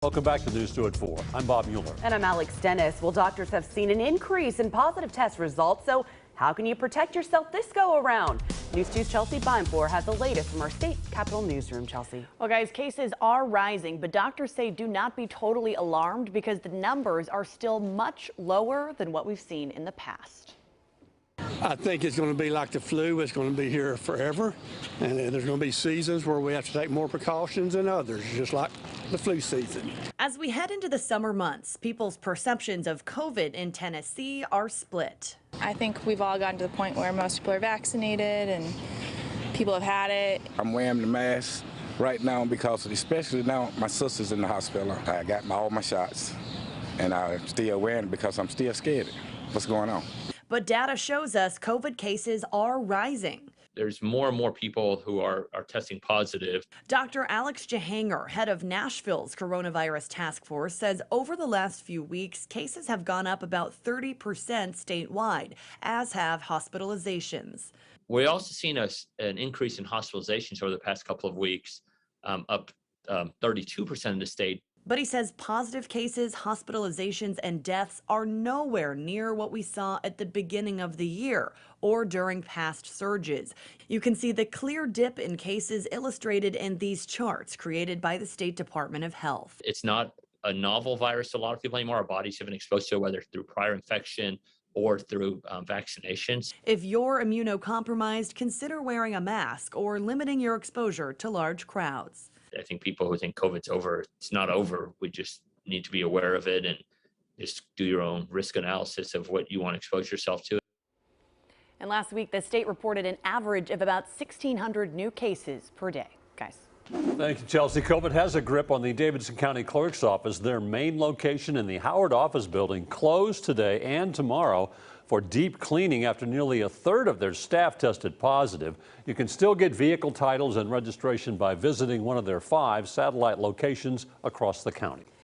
Welcome back to News 2 at 4. I'm Bob Mueller. And I'm Alex Dennis. Well, doctors have seen an increase in positive test results, so how can you protect yourself this go around? News 2's Chelsea Beinflor has the latest from our state capitol newsroom. Chelsea. Well, guys, cases are rising, but doctors say do not be totally alarmed because the numbers are still much lower than what we've seen in the past. I think it's going to be like the flu. It's going to be here forever, and there's going to be seasons where we have to take more precautions than others, just like the flu season. As we head into the summer months, people's perceptions of COVID in Tennessee are split. I think we've all gotten to the point where most people are vaccinated and people have had it. I'm wearing the mask right now because especially now my sister's in the hospital. I got all my shots, and I'm still wearing it because I'm still scared of what's going on. But data shows us COVID cases are rising. There's more and more people who are testing positive. Dr. Alex Jahanger, head of Nashville's coronavirus task force, says over the last few weeks, cases have gone up about 30% statewide, as have hospitalizations. We also seen an increase in hospitalizations over the past couple of weeks, up 32% in the state. But he says positive cases, hospitalizations, and deaths are nowhere near what we saw at the beginning of the year or during past surges. You can see the clear dip in cases illustrated in these charts created by the State Department of Health. It's not a novel virus to a lot of people anymore. Our bodies have been exposed to it, whether through prior infection or through vaccinations. If you're immunocompromised, consider wearing a mask or limiting your exposure to large crowds. I think people who think COVID's over, it's not over. We just need to be aware of it and just do your own risk analysis of what you want to expose yourself to. And last week, the state reported an average of about 1,600 new cases per day. Guys. Thank you, Chelsea. COVID has a grip on the Davidson County Clerk's office. Their main location in the Howard office building closed today and tomorrow for deep cleaning after nearly a third of their staff tested positive. You can still get vehicle titles and registration by visiting one of their 5 satellite locations across the county.